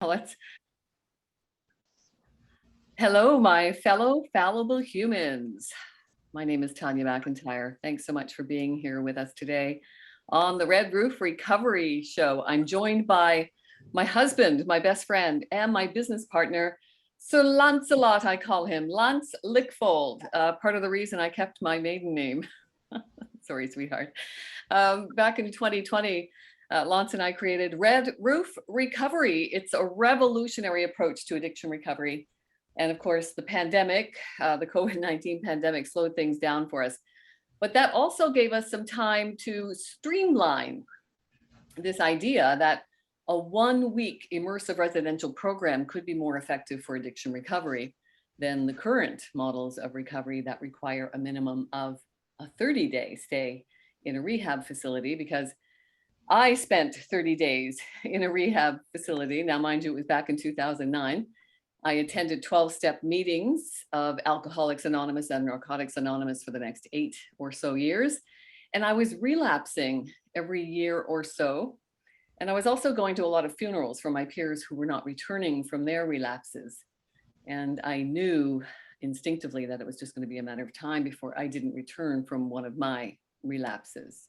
Let's. Hello, my fellow fallible humans. My name is Tanya McIntyre. Thanks so much for being here with us today on the Red Roof Recovery Show. I'm joined by my husband, my best friend, and my business partner, Sir Lancelot, I call him, Lance Lickfold, part of the reason I kept my maiden name. Sorry, sweetheart. Back in 2020, Lance and I created Red Roof Recovery. It's a revolutionary approach to addiction recovery. And of course, the pandemic, the COVID-19 pandemic slowed things down for us. But that also gave us some time to streamline this idea that a 1-week immersive residential program could be more effective for addiction recovery than the current models of recovery that require a minimum of a 30-day stay in a rehab facility, because I spent 30 days in a rehab facility. Now, mind you, it was back in 2009. I attended 12-step meetings of Alcoholics Anonymous and Narcotics Anonymous for the next 8 or so years. And I was relapsing every year or so. And I was also going to a lot of funerals for my peers who were not returning from their relapses. And I knew instinctively that it was just going to be a matter of time before I didn't return from one of my relapses.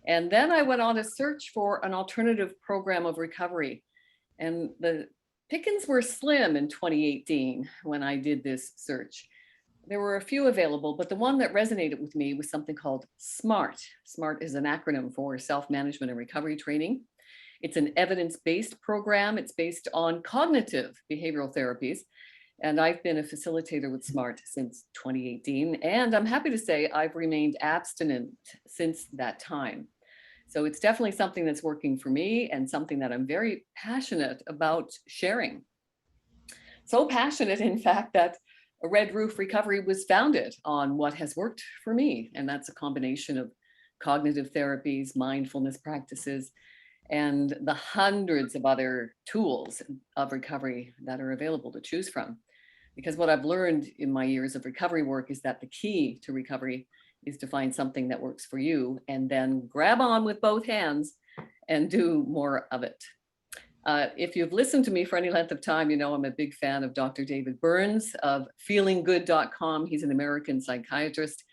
And then I went on to search for an alternative program of recovery. And the pickings were slim in 2018 when I did this search. There were a few available, but the one that resonated with me was something called SMART. SMART is an acronym for Self-Management and Recovery Training. It's an evidence-based program. It's based on cognitive behavioral therapies. And I've been a facilitator with SMART since 2018. And I'm happy to say I've remained abstinent since that time. So it's definitely something that's working for me and something that I'm very passionate about sharing. So passionate, in fact, that a Red Roof Recovery was founded on what has worked for me. And that's a combination of cognitive therapies, mindfulness practices, and the hundreds of other tools of recovery that are available to choose from. Because what I've learned in my years of recovery work is that the key to recovery is to find something that works for you and then grab on with both hands and do more of it. If you've listened to me for any length of time, you know I'm a big fan of Dr. David Burns of feelinggood.com. He's an American psychiatrist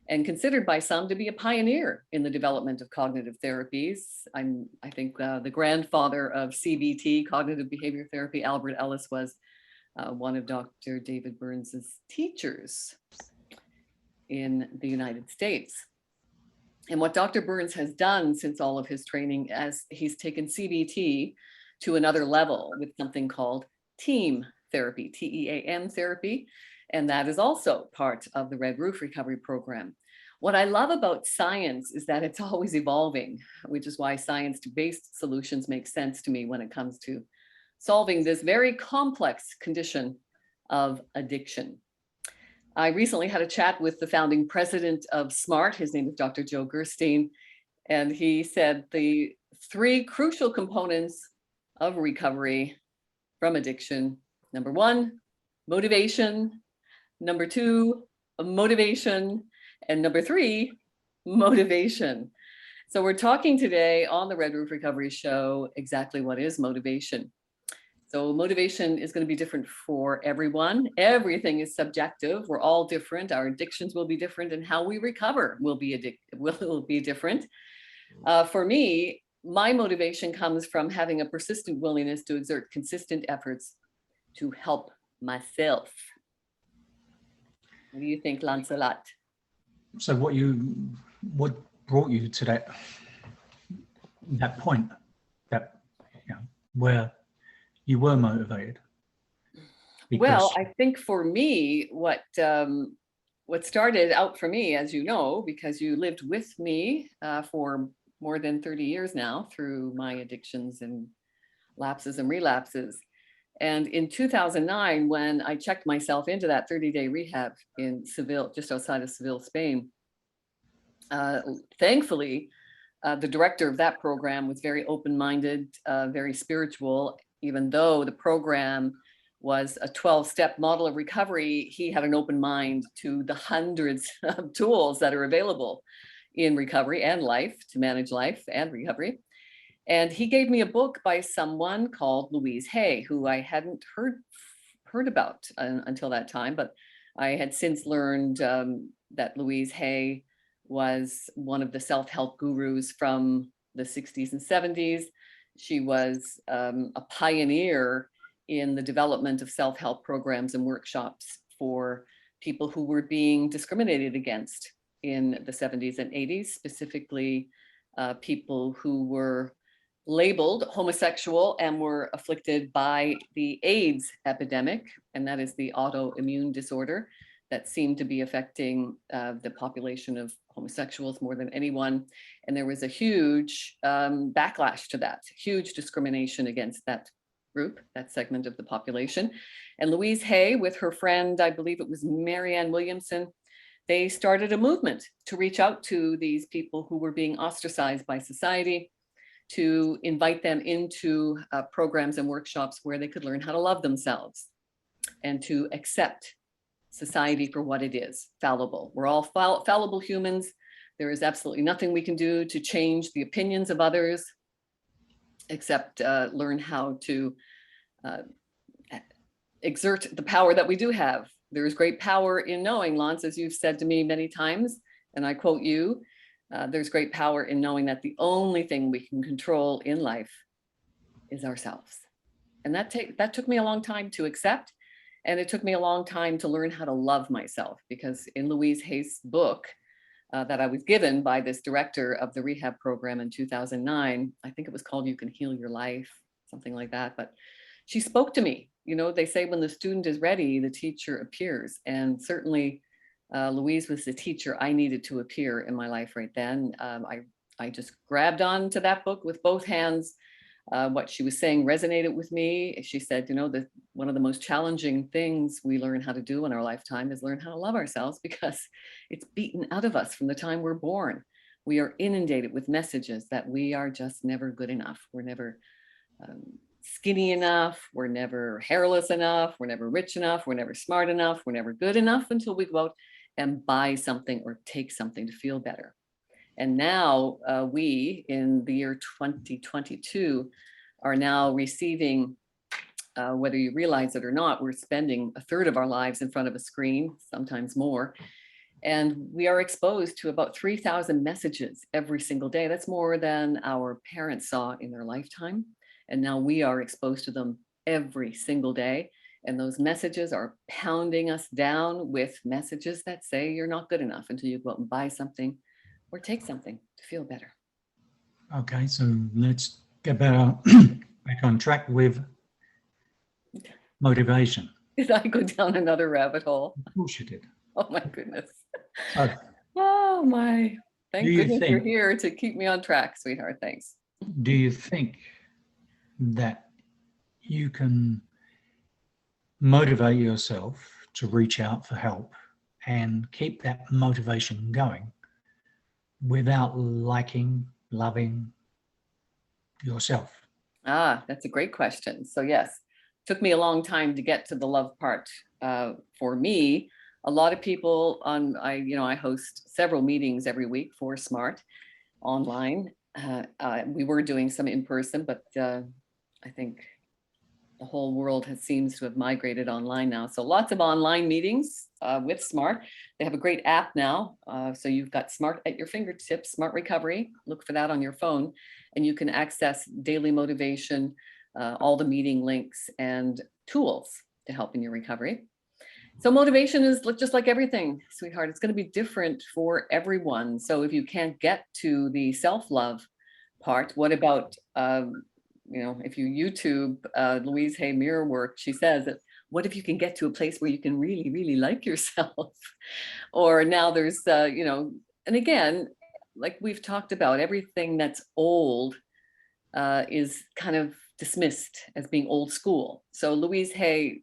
and considered by some to be a pioneer in the development of cognitive therapies. I think the grandfather of CBT, cognitive behavior therapy. Albert Ellis was one of Dr. David Burns's teachers in the United States. And what Dr. Burns has done since all of his training, as he's taken CBT to another level with something called team therapy, TEAM therapy, and that is also part of the Red Roof Recovery Program. What I love about science is that it's always evolving, which is why science-based solutions make sense to me when it comes to solving this very complex condition of addiction. I recently had a chat with the founding president of SMART. His name is Dr. Joe Gerstein, and he said the 3 crucial components of recovery from addiction: number 1, motivation; number 2, motivation; and number 3, motivation. So we're talking today on the Red Roof Recovery Show exactly what is motivation. So motivation is going to be different for everyone. Everything is subjective. We're all different. Our addictions will be different, and how we recover will be different. For me, my motivation comes from having a persistent willingness to exert consistent efforts to help myself. What do you think, Lancelot? So what brought you to that point, that where you were motivated? Well, I think for me, what started out for me, as you know, because you lived with me for more than 30 years now through my addictions and lapses and relapses. And in 2009, when I checked myself into that 30-day rehab in Seville, just outside of Seville, Spain, thankfully, the director of that program was very open-minded, very spiritual. Even though the program was a 12-step model of recovery, he had an open mind to the hundreds of tools that are available in recovery and life, to manage life and recovery. And he gave me a book by someone called Louise Hay, who I hadn't heard about until that time, but I had since learned that Louise Hay was one of the self-help gurus from the 60s and 70s. She was a pioneer in the development of self-help programs and workshops for people who were being discriminated against in the 70s and 80s, specifically people who were labeled homosexual and were afflicted by the AIDS epidemic, and that is the autoimmune disorder that seemed to be affecting the population of homosexuals more than anyone. And there was a huge backlash to that, huge discrimination against that group, that segment of the population. And Louise Hay, with her friend, I believe it was Marianne Williamson, they started a movement to reach out to these people who were being ostracized by society, to invite them into programs and workshops where they could learn how to love themselves and to accept society for what it is, fallible. We're all fallible humans. There is absolutely nothing we can do to change the opinions of others, except learn how to exert the power that we do have. There is great power in knowing, Lance, as you've said to me many times, and I quote you, there's great power in knowing that the only thing we can control in life is ourselves. And that took me a long time to accept. And it took me a long time to learn how to love myself, because in Louise Hay's book that I was given by this director of the rehab program in 2009, I think it was called You Can Heal Your Life, something like that. But she spoke to me. You know, they say when the student is ready, the teacher appears. And certainly Louise was the teacher I needed to appear in my life right then. I just grabbed on to that book with both hands. What she was saying resonated with me. She said, you know, one of the most challenging things we learn how to do in our lifetime is learn how to love ourselves, because it's beaten out of us from the time we're born. We are inundated with messages that we are just never good enough. We're never skinny enough. We're never hairless enough. We're never rich enough. We're never smart enough. We're never good enough until we go out and buy something or take something to feel better. And now we, in the year 2022, are now receiving, whether you realize it or not, we're spending a third of our lives in front of a screen, sometimes more. And we are exposed to about 3,000 messages every single day. That's more than our parents saw in their lifetime. And now we are exposed to them every single day. And those messages are pounding us down with messages that say you're not good enough until you go out and buy something or take something to feel better. Okay, so let's get back on track with motivation. Did I go down another rabbit hole? Of course you did. Oh my goodness. So, Oh my. Thank Do you goodness you're think- here to keep me on track, sweetheart. Thanks. do you think that you can motivate yourself to reach out for help and keep that motivation going without liking, loving yourself? That's a great question. So yes, took me a long time to get to the love part. For me, a lot of people I host several meetings every week for SMART online. We were doing some in person, but I think the whole world seems to have migrated online now. So lots of online meetings with SMART. They have a great app now. So you've got SMART at your fingertips, SMART Recovery. Look for that on your phone. And you can access daily motivation, all the meeting links and tools to help in your recovery. So motivation is just like everything, sweetheart. It's going to be different for everyone. So if you can't get to the self-love part, what about if you YouTube Louise Hay mirror work, she says that, what if you can get to a place where you can really, really like yourself? Or now there's, and again, like we've talked about, everything that's old is kind of dismissed as being old school. So Louise Hay,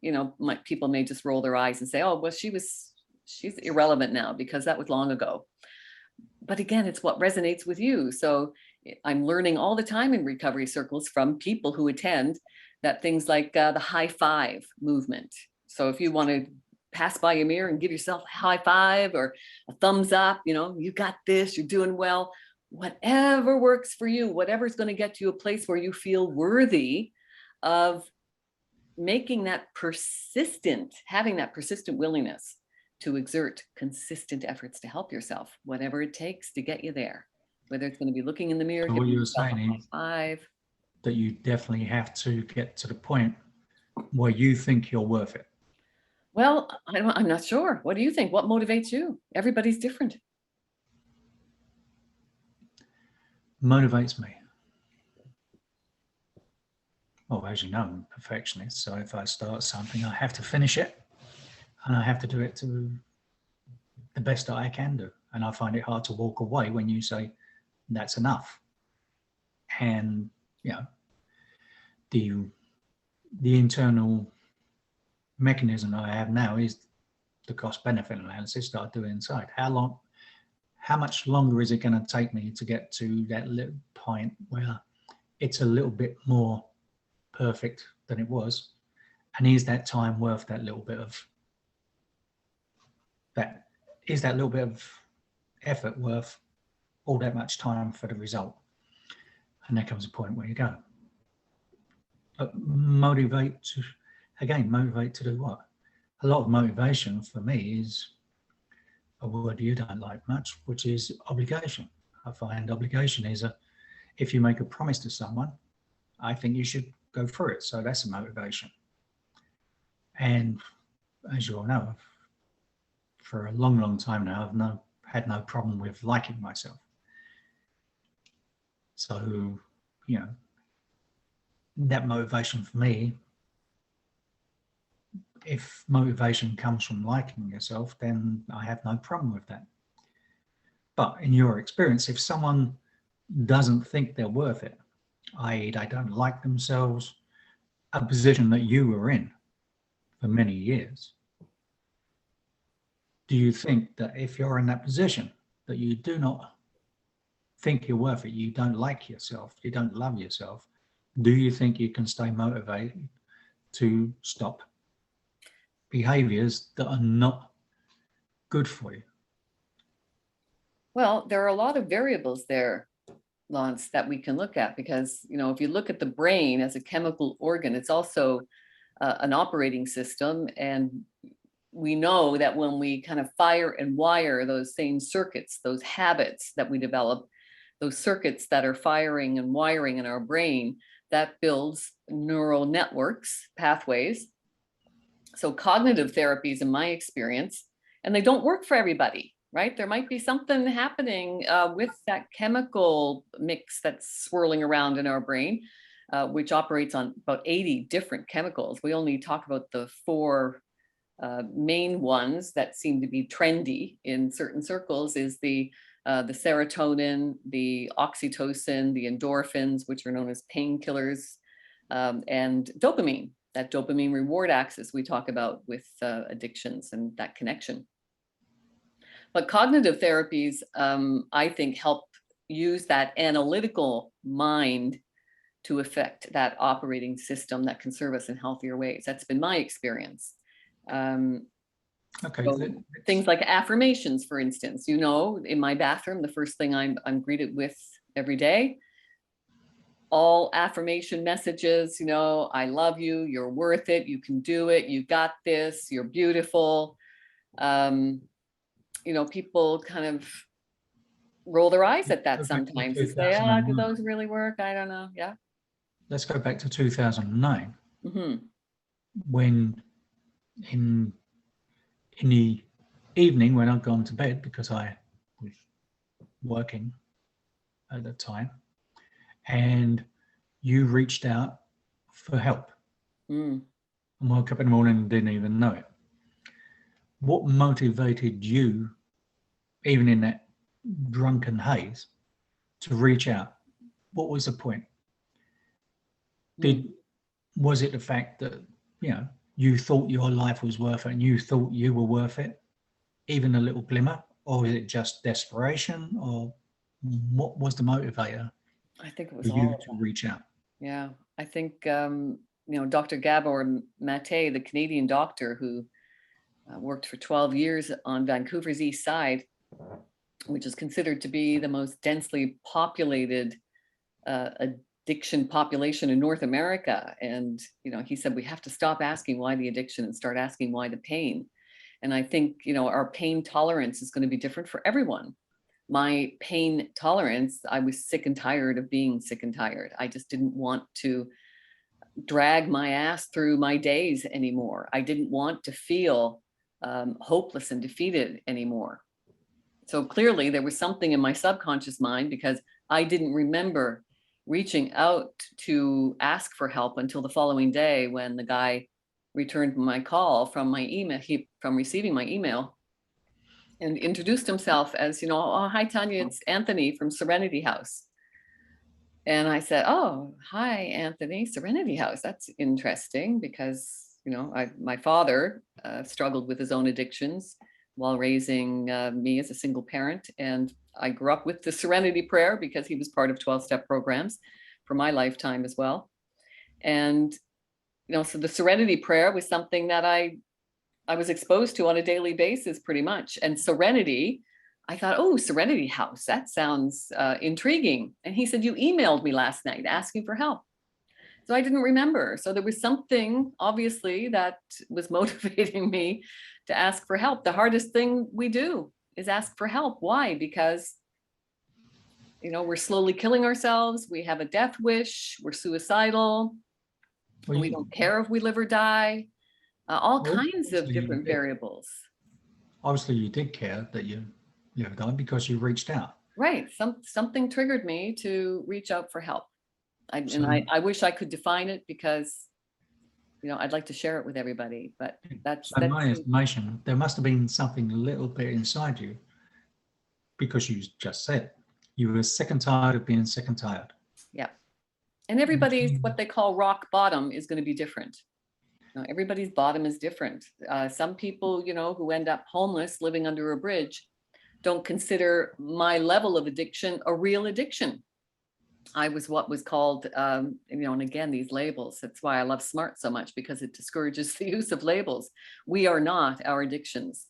people may just roll their eyes and say, oh, well, she's irrelevant now because that was long ago. But again, it's what resonates with you. So I'm learning all the time in recovery circles from people who attend that things like the high five movement. So if you want to pass by a mirror and give yourself a high five or a thumbs up, you got this, you're doing well. whatever works for you, whatever's going to get you a place where you feel worthy of making that persistent, having that persistent willingness to exert consistent efforts to help yourself, whatever it takes to get you there. Whether it's going to be looking in the mirror, So what giving you were yourself a saying high is five. that you definitely have to get to the point where you think you're worth it. Well, I'm not sure. What do you think? What motivates you? Everybody's different. Motivates me. Well, as you know, I'm a perfectionist. So if I start something, I have to finish it, and I have to do it to the best that I can do. And I find it hard to walk away when you say that's enough. And you know, the internal mechanism I have now is the cost benefit analysis that I do inside. How much longer is it going to take me to get to that little point where it's a little bit more perfect than it was? And is that time worth that little bit of that? Is that little bit of effort worth all that much time for the result? And there comes a point where you go. But motivate to do what? A lot of motivation for me is a word you don't like much, which is obligation. I find obligation is if you make a promise to someone, I think you should go through it. So that's a motivation. And as you all know, for a long, long time now, I've had no problem with liking myself. So, you know, that motivation for me, if motivation comes from liking yourself, then I have no problem with that. But in your experience, if someone doesn't think they're worth it, i.e. they don't like themselves, a position that you were in for many years, do you think that if you're in that position that you do not think you're worth it, you don't like yourself, you don't love yourself, do you think you can stay motivated to stop behaviors that are not good for you? Well, there are a lot of variables there, Lance, that we can look at, because, you know, if you look at the brain as a chemical organ, it's also an operating system. And we know that when we kind of fire and wire those same circuits, those habits that we develop, those circuits that are firing and wiring in our brain, that builds neural networks, pathways. So cognitive therapies, in my experience, and they don't work for everybody, right? There might be something happening with that chemical mix that's swirling around in our brain, which operates on about 80 different chemicals. We only talk about the 4 main ones that seem to be trendy in certain circles. Is the serotonin, the oxytocin, the endorphins, which are known as painkillers, and dopamine, that dopamine reward axis we talk about with addictions and that connection. But cognitive therapies, I think, help use that analytical mind to affect that operating system that can serve us in healthier ways. That's been my experience. Okay. So things like affirmations, for instance, you know, in my bathroom, the first thing I'm greeted with every day, all affirmation messages, you know, I love you, you're worth it, you can do it, you got this, you're beautiful. You know, people kind of roll their eyes at that sometimes and say, ah, do those really work? I don't know. Yeah. Let's go back to 2009, when in the evening when I'd gone to bed, because I was working at the time, and you reached out for help and woke up in the morning and didn't even know it. What motivated you, even in that drunken haze, to reach out? What was the point? Was it the fact that, you know, you thought your life was worth it and you thought you were worth it, even a little glimmer? Or was it just desperation? Or what was the motivator? I think it was for you all to reach out? Yeah, I think, you know, Dr. Gabor Mate, the Canadian doctor who worked for 12 years on Vancouver's east side, which is considered to be the most densely populated addiction population in North America. And, he said, we have to stop asking why the addiction and start asking why the pain. And I think, our pain tolerance is going to be different for everyone. My pain tolerance, I was sick and tired of being sick and tired. I just didn't want to drag my ass through my days anymore. I didn't want to feel hopeless and defeated anymore. So clearly there was something in my subconscious mind, because I didn't remember reaching out to ask for help until the following day, when the guy returned my call from my email, from receiving my email, and introduced himself as, oh, hi, Tanya, it's Anthony from Serenity House. And I said, oh, hi, Anthony, Serenity House. That's interesting, because, my father struggled with his own addictions while raising me as a single parent. And I grew up with the Serenity Prayer, because he was part of 12-step programs for my lifetime as well. And, so the Serenity Prayer was something that I was exposed to on a daily basis, pretty much. And serenity, I thought, oh, Serenity House, that sounds intriguing. And he said, you emailed me last night asking for help. So I didn't remember. So there was something, obviously, that was motivating me to ask for help. The hardest thing we do is ask for help. Why? Because, we're slowly killing ourselves. We have a death wish. We're suicidal. Well, We don't care if we live or die. All Well, kinds of obviously you different did. variables. Obviously, you did care that you died, because you reached out. Right. Something triggered me to reach out for help. So- I wish I could define it, because, I'd like to share it with everybody, but that's So my estimation, there must have been something a little bit inside you, because you just said you were sick and tired of being sick and tired. yeah. And everybody's, Okay. what they call rock bottom, is going to be different. Everybody's bottom is different. Some people, who end up homeless, living under a bridge, don't consider my level of addiction a real addiction. I was what was called, and again, these labels, that's why I love SMART so much, because it discourages the use of labels. We are not our addictions.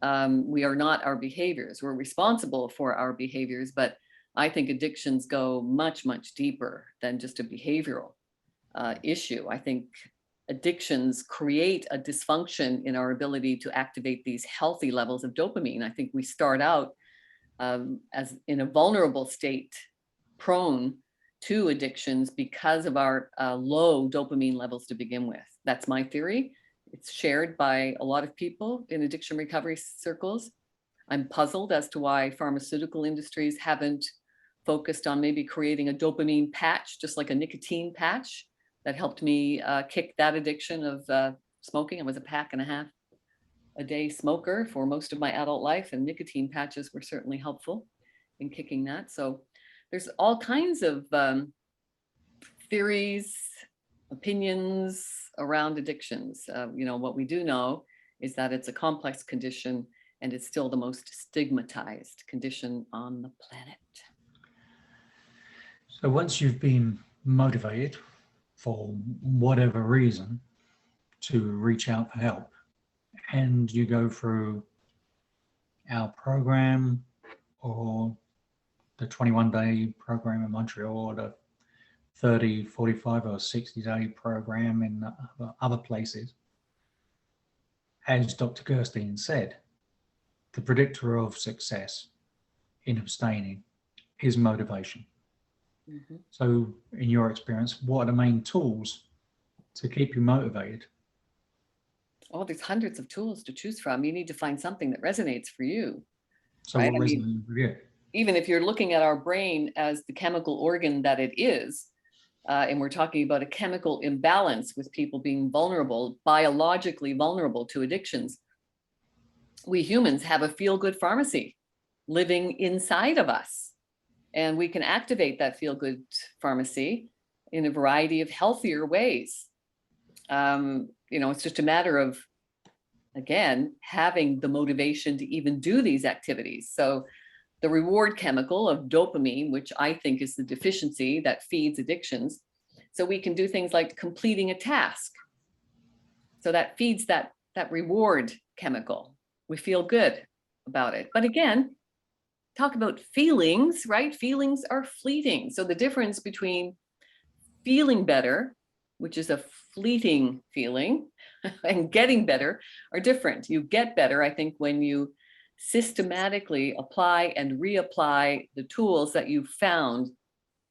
We are not our behaviors. We're responsible for our behaviors, but I think addictions go much, much deeper than just a behavioral issue. I think addictions create a dysfunction in our ability to activate these healthy levels of dopamine. I think we start out as in a vulnerable state, prone to addictions because of our low dopamine levels to begin with. That's my theory. It's shared by a lot of people in addiction recovery circles. I'm puzzled as to why pharmaceutical industries haven't focused on maybe creating a dopamine patch, just like a nicotine patch, that helped me kick that addiction of smoking. I was a pack and a half a day smoker for most of my adult life, and nicotine patches were certainly helpful in kicking that. So there's all kinds of theories, opinions around addictions. What we do know is that it's a complex condition, and it's still the most stigmatized condition on the planet. So once you've been motivated for whatever reason to reach out for help, and you go through our program, or the 21-day program in Montreal, or the 30, 45 or 60-day program in other places, as Dr. Gerstein said, the predictor of success in abstaining is motivation. Mm-hmm. So in your experience, what are the main tools to keep you motivated? Oh, there's hundreds of tools to choose from. You need to find something that resonates for you. So right? what resonates with you? Even if you're looking at our brain as the chemical organ that it is, and we're talking about a chemical imbalance with people being vulnerable, biologically vulnerable to addictions, we humans have a feel-good pharmacy living inside of us. And we can activate that feel-good pharmacy in a variety of healthier ways. It's just a matter of, again, having the motivation to even do these activities. So the reward chemical of dopamine, which I think is the deficiency that feeds addictions. So we can do things like completing a task. So that feeds that reward chemical. We feel good about it. But again, talk about feelings, right? Feelings are fleeting. So the difference between feeling better, which is a fleeting feeling, and getting better are different. You get better, I think, when you systematically apply and reapply the tools that you found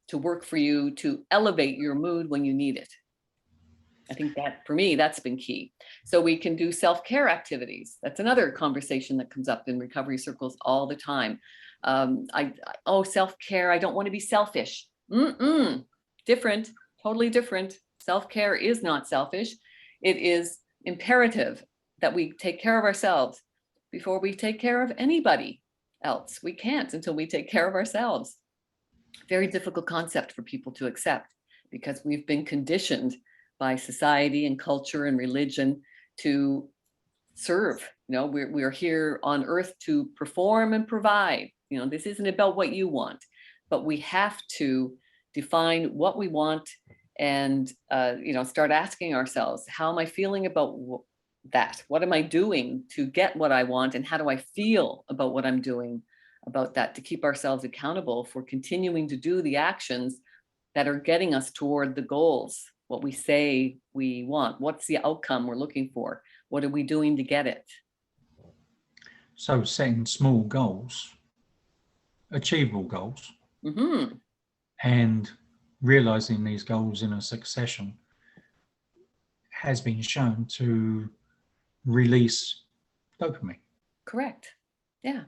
to work for you to elevate your mood when you need it. I think that for me, that's been key. So we can do self-care activities. That's another conversation that comes up in recovery circles all the time. Oh, self-care, I don't want to be selfish. Different, totally different. Self-care is not selfish. It is imperative that we take care of ourselves before we take care of anybody else. We can't until we take care of ourselves. Very difficult concept for people to accept because we've been conditioned by society and culture and religion to serve. You know, we're here on earth to perform and provide. You know, this isn't about what you want, but we have to define what we want and start asking ourselves, how am I feeling about that? What am I doing to get what I want, and how do I feel about what I'm doing about that, to keep ourselves accountable for continuing to do the actions that are getting us toward the goals, what we say we want, what's the outcome we're looking for, what are we doing to get it? So setting small goals, achievable goals, and realizing these goals in a succession has been shown to release dopamine. Correct. Yeah,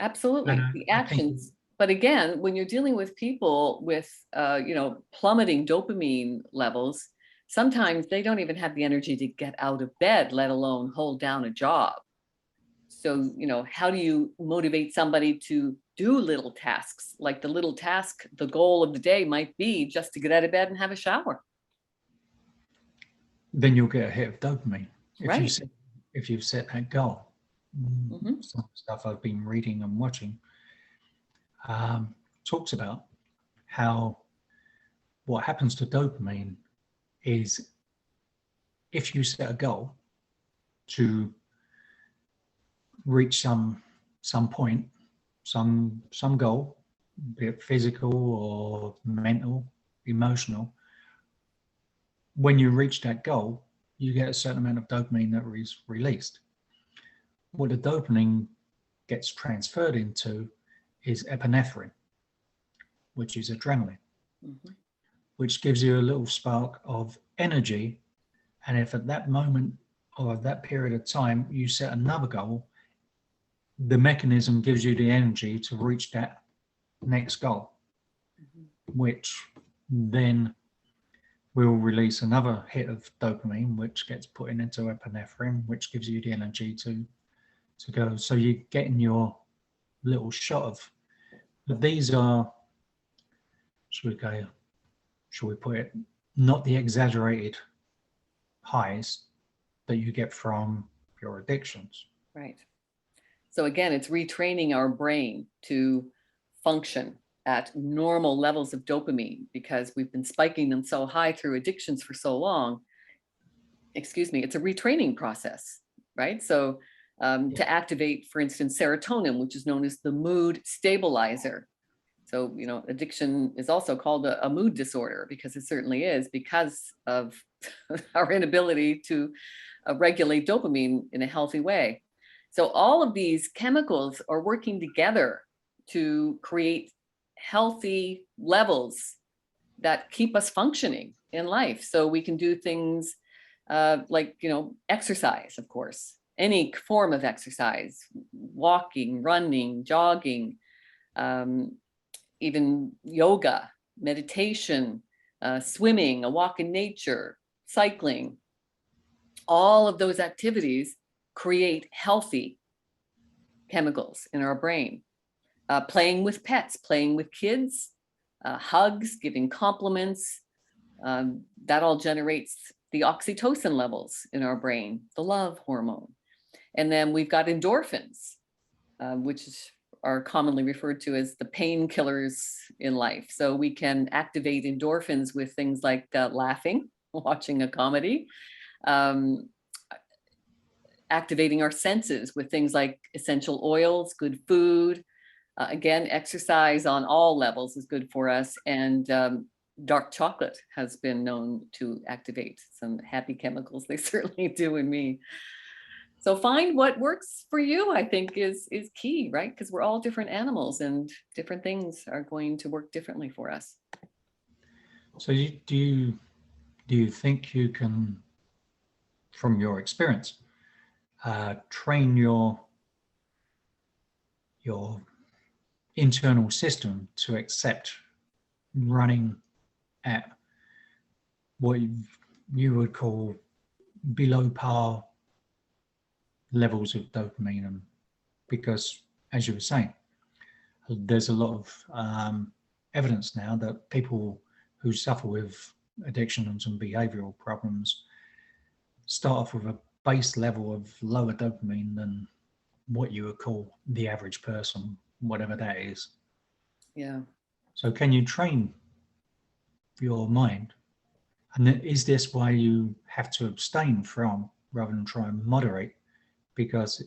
absolutely. And The actions. But again, when you're dealing with people with, plummeting dopamine levels, sometimes they don't even have the energy to get out of bed, let alone hold down a job. So, how do you motivate somebody to do little tasks? Like the little task, the goal of the day might be just to get out of bed and have a shower. Then you'll get a hit of dopamine. Right. If you've set that goal. Some stuff I've been reading and watching talks about how what happens to dopamine is if you set a goal to reach some point, some goal, be it physical or mental, emotional, when you reach that goal, you get a certain amount of dopamine that is released. What the dopamine gets transferred into is epinephrine, which is adrenaline, which gives you a little spark of energy. And if at that moment or at that period of time you set another goal, the mechanism gives you the energy to reach that next goal, which then will release another hit of dopamine, which gets put into epinephrine, which gives you the energy to go. So you're getting your little shot of, but these are, should we put it, not the exaggerated highs that you get from your addictions. Right. So again, it's retraining our brain to function at normal levels of dopamine because we've been spiking them so high through addictions for so long. It's a retraining process, right? So to activate, for instance, serotonin, which is known as the mood stabilizer. So, addiction is also called a mood disorder because it certainly is, because of our inability to regulate dopamine in a healthy way. So all of these chemicals are working together to create healthy levels that keep us functioning in life. So we can do things like, exercise, of course, any form of exercise, walking, running, jogging, even yoga, meditation, swimming, a walk in nature, cycling. All of those activities create healthy chemicals in our brain. Playing with pets, playing with kids, hugs, giving compliments, that all generates the oxytocin levels in our brain, the love hormone. And then we've got endorphins, which are commonly referred to as the painkillers in life. So we can activate endorphins with things like laughing, watching a comedy, activating our senses with things like essential oils, good food, Again, exercise on all levels is good for us. And dark chocolate has been known to activate some happy chemicals. They certainly do in me. So find what works for you, I think is key, right? Because we're all different animals and different things are going to work differently for us. So do you think you can, from your experience, train your internal system to accept running at what you would call below par levels of dopamine? And because, as you were saying, there's a lot of evidence now that people who suffer with addictions and behavioral problems start off with a base level of lower dopamine than what you would call the average person, whatever that is. Yeah. So can you train your mind? And is this why you have to abstain from rather than try and moderate? Because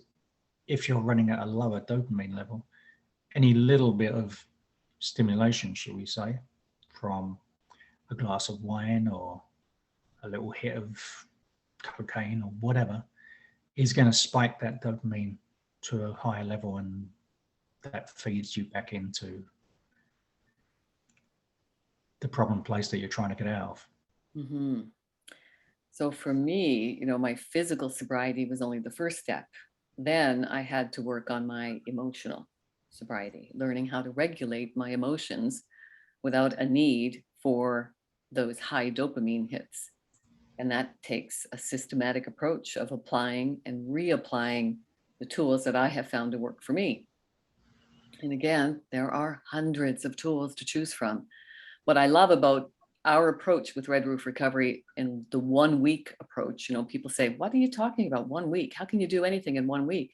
if you're running at a lower dopamine level, any little bit of stimulation, shall we say, from a glass of wine or a little hit of cocaine or whatever, is going to spike that dopamine to a higher level, and that feeds you back into the problem place that you're trying to get out of. Mm-hmm. So for me, my physical sobriety was only the first step. Then I had to work on my emotional sobriety, learning how to regulate my emotions without a need for those high dopamine hits. And that takes a systematic approach of applying and reapplying the tools that I have found to work for me. And again, there are hundreds of tools to choose from. What I love about our approach with Red Roof Recovery and the 1 week approach, people say, what are you talking about 1 week? How can you do anything in 1 week?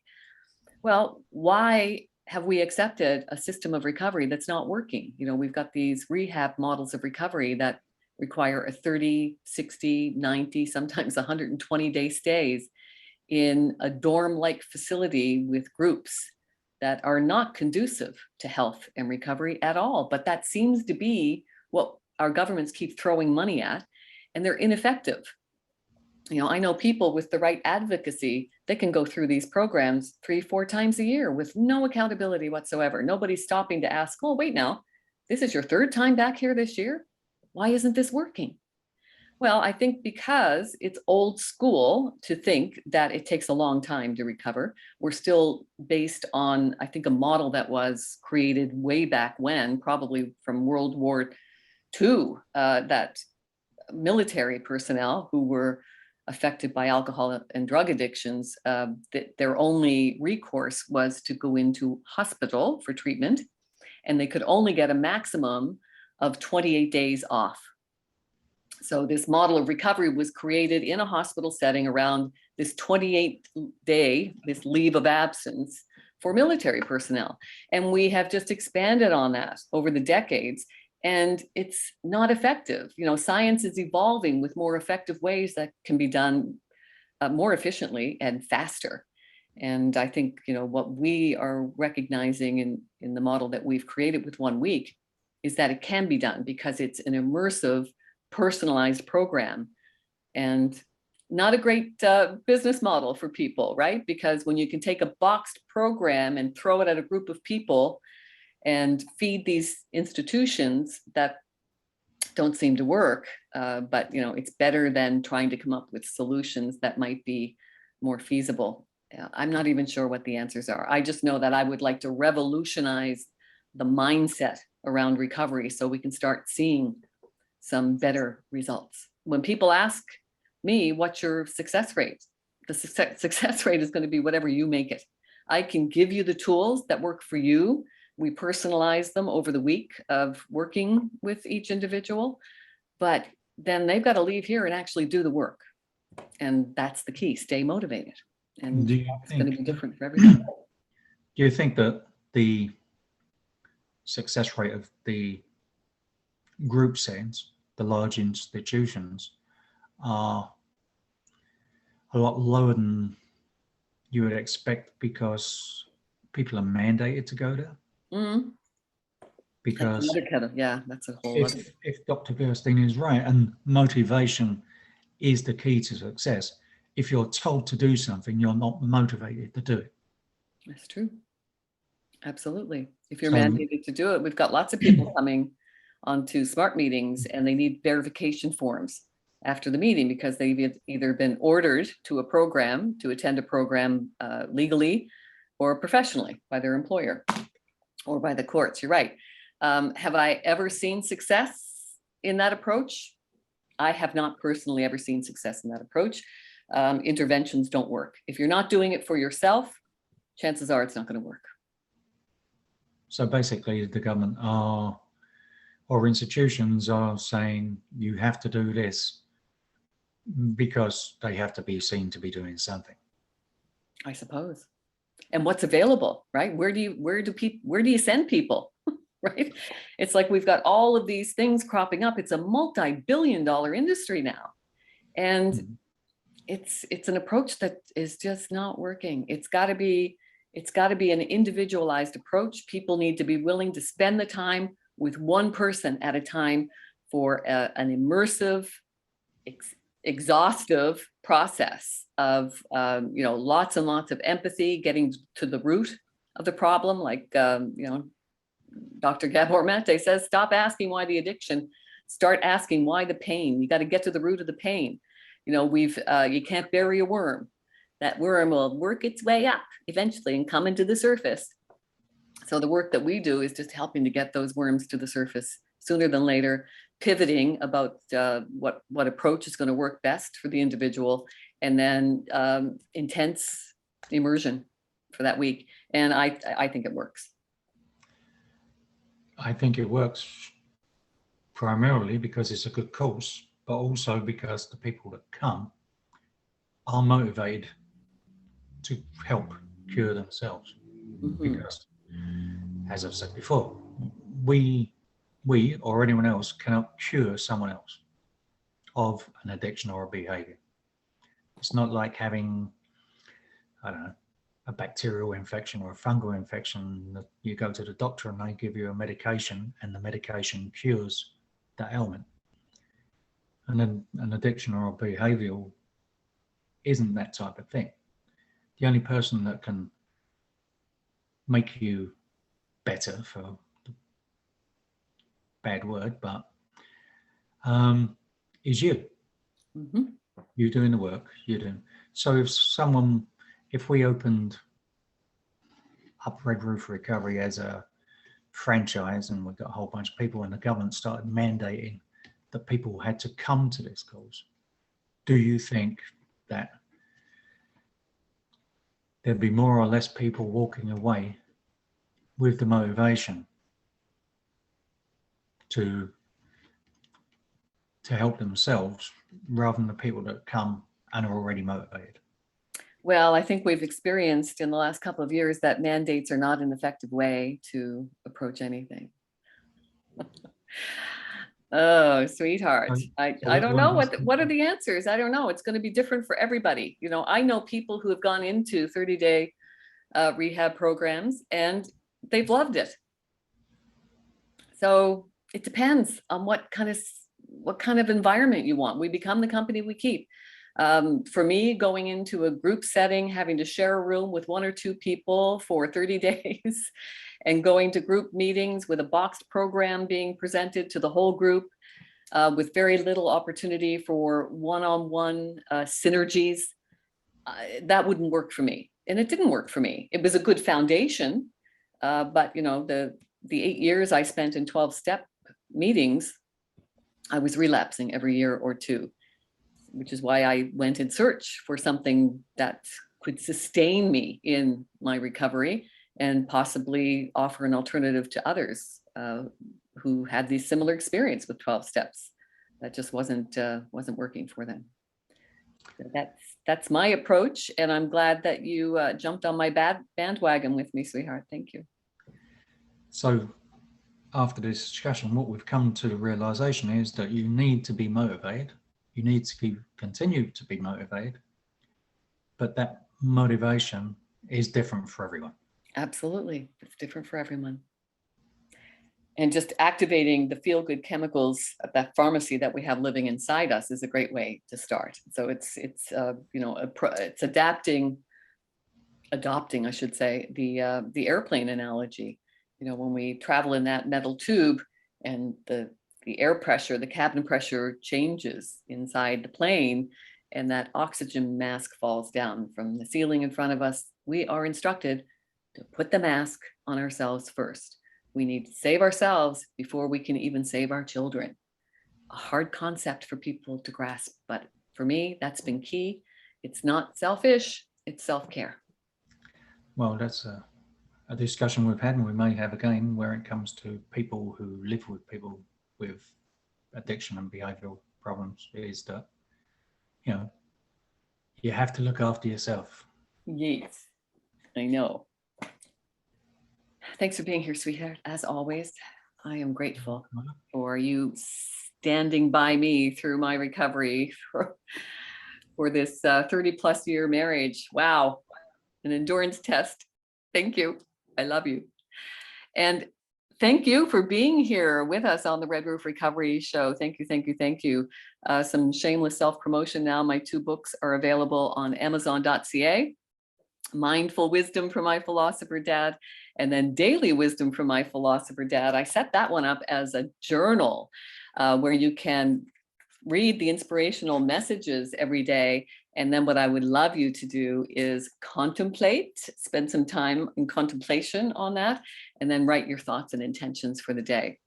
Well, why have we accepted a system of recovery that's not working? We've got these rehab models of recovery that require a 30, 60, 90, sometimes 120-day stays in a dorm-like facility with groups that are not conducive to health and recovery at all. But that seems to be what our governments keep throwing money at, and they're ineffective. I know people with the right advocacy, they can go through these programs 3-4 times a year with no accountability whatsoever. Nobody's stopping to ask, oh, wait now, this is your 3rd time back here this year? Why isn't this working? Well, I think because it's old school to think that it takes a long time to recover. We're still based on, I think, a model that was created way back when, probably from World War II, that military personnel who were affected by alcohol and drug addictions, that their only recourse was to go into hospital for treatment, and they could only get a maximum of 28 days off. So this model of recovery was created in a hospital setting around this 28-day, this leave of absence for military personnel. And we have just expanded on that over the decades, and it's not effective. Science is evolving with more effective ways that can be done more efficiently and faster. And I think, what we are recognizing in the model that we've created with 1 week is that it can be done because it's an immersive, personalized program, and not a great business model for people, right? Because when you can take a boxed program and throw it at a group of people and feed these institutions that don't seem to work, but it's better than trying to come up with solutions that might be more feasible. I'm not even sure what the answers are. I just know that I would like to revolutionize the mindset around recovery so we can start seeing some better results. When people ask me, what's your success rate? The success rate is going to be whatever you make it. I can give you the tools that work for you. We personalize them over the week of working with each individual, but then they've got to leave here and actually do the work. And that's the key, stay motivated. And it's going to be different for everybody. Do you think that the success rate of the group settings, the large institutions, are a lot lower than you would expect because people are mandated to go there? Mhm. That's because another kind of, yeah, that's a whole other. if Dr. Gerstein is right and motivation is the key to success, if you're told to do something, you're not motivated to do it. That's true. Absolutely. If you're So mandated to do it, we've got lots of people coming onto smart meetings and they need verification forms after the meeting because they've either been ordered to a program, to attend a program legally or professionally by their employer or by the courts. You're right. Have I ever seen success in that approach? I have not personally ever seen success in that approach. Interventions don't work. If you're not doing it for yourself, chances are it's not going to work. So basically the government are, or institutions are saying you have to do this because they have to be seen to be doing something. I suppose. And what's available, right? Where do you send people? Right? It's like we've got all of these things cropping up. It's a multi-billion-dollar industry now. And it's an approach that is just not working. It's got to be an individualized approach. People need to be willing to spend the time with one person at a time for an immersive, exhaustive process of lots and lots of empathy, getting to the root of the problem. Like Dr. Gabor Mate says, stop asking why the addiction, start asking why the pain. You got to get to the root of the pain. You can't bury a worm. That worm will work its way up eventually and come into the surface. So the work that we do is just helping to get those worms to the surface sooner than later, pivoting about what approach is going to work best for the individual, and then intense immersion for that week. And I think it works. I think it works primarily because it's a good course, but also because the people that come are motivated to help cure themselves. Mm-hmm. Because, as I've said before, we or anyone else cannot cure someone else of an addiction or a behavior. It's not like having, I don't know, a bacterial infection or a fungal infection that you go to the doctor and they give you a medication and the medication cures that ailment. And then an addiction or a behavioral isn't that type of thing. The only person that can make you better, for the bad word, but is you. Mm-hmm. You doing the work, you doing. So if we opened up Red Roof Recovery as a franchise and we've got a whole bunch of people and the government started mandating that people had to come to this course, do you think that there'd be more or less people walking away with the motivation to help themselves rather than the people that come and are already motivated? Well, I think we've experienced in the last couple of years that mandates are not an effective way to approach anything. Oh, sweetheart. I don't know what are the answers. I don't know. It's going to be different for everybody. I know people who have gone into 30-day rehab programs and they've loved it. So it depends on what kind of environment you want. We become the company we keep. For me, going into a group setting, having to share a room with one or two people for 30 days and going to group meetings with a boxed program being presented to the whole group with very little opportunity for one-on-one synergies, that wouldn't work for me. And it didn't work for me. It was a good foundation, but the 8 years I spent in 12-step meetings, I was relapsing every year or two, which is why I went in search for something that could sustain me in my recovery and possibly offer an alternative to others who had these similar experience with 12 steps that just wasn't working for them. So that's my approach, and I'm glad that you jumped on my bandwagon with me, sweetheart. Thank you. So after this discussion, what we've come to the realization is that you need to be motivated. You need to continue to be motivated, but that motivation is different for everyone. Absolutely. It's different for everyone. And just activating the feel-good chemicals at that pharmacy that we have living inside us is a great way to start. So it's adopting, I should say, the airplane analogy. You know, when we travel in that metal tube and the air pressure, the cabin pressure changes inside the plane, and that oxygen mask falls down from the ceiling in front of us, we are instructed to put the mask on ourselves first. We need to save ourselves before we can even save our children. A hard concept for people to grasp, but for me, that's been key. It's not selfish, it's self-care. Well, that's a discussion we've had, and we may have again, where it comes to people who live with people with addiction and behavioural problems, is that, you know, you have to look after yourself. Yes, I know. Thanks for being here, sweetheart. As always, I am grateful for you standing by me through my recovery for this 30 plus year marriage. Wow, an endurance test. Thank you. I love you. And thank you for being here with us on the Red Roof Recovery Show. Thank you, thank you, thank you. Some shameless self-promotion now. My 2 books are available on Amazon.ca. Mindful Wisdom from My Philosopher Dad, and then Daily Wisdom from My Philosopher Dad. I set that one up as a journal where you can read the inspirational messages every day. And then what I would love you to do is contemplate, spend some time in contemplation on that, and then write your thoughts and intentions for the day.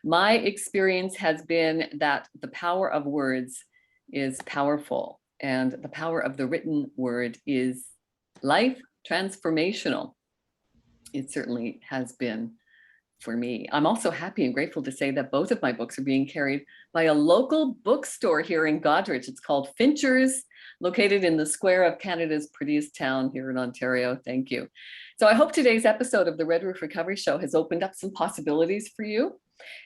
My experience has been that the power of words is powerful, and the power of the written word is life transformational. It certainly has been for me. I'm also happy and grateful to say that both of my books are being carried by a local bookstore here in Goderich. It's called Fincher's, located in the square of Canada's prettiest town here in Ontario. Thank you. So I hope today's episode of the Red Roof Recovery Show has opened up some possibilities for you.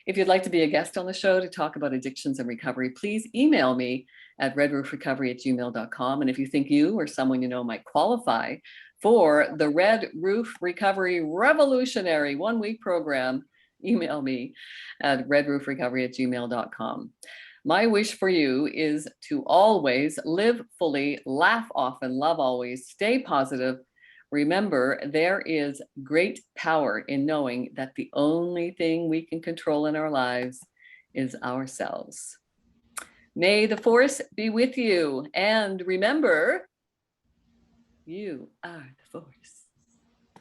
If you'd like to be a guest on the show to talk about addictions and recovery, please email me at redroofrecovery@gmail.com. And if you think you or someone you know might qualify for the Red Roof Recovery Revolutionary 1-week program, email me at redroofrecovery@gmail.com. My wish for you is to always live fully, laugh often, love always, stay positive. Remember, there is great power in knowing that the only thing we can control in our lives is ourselves. May the force be with you, and remember, you are the force.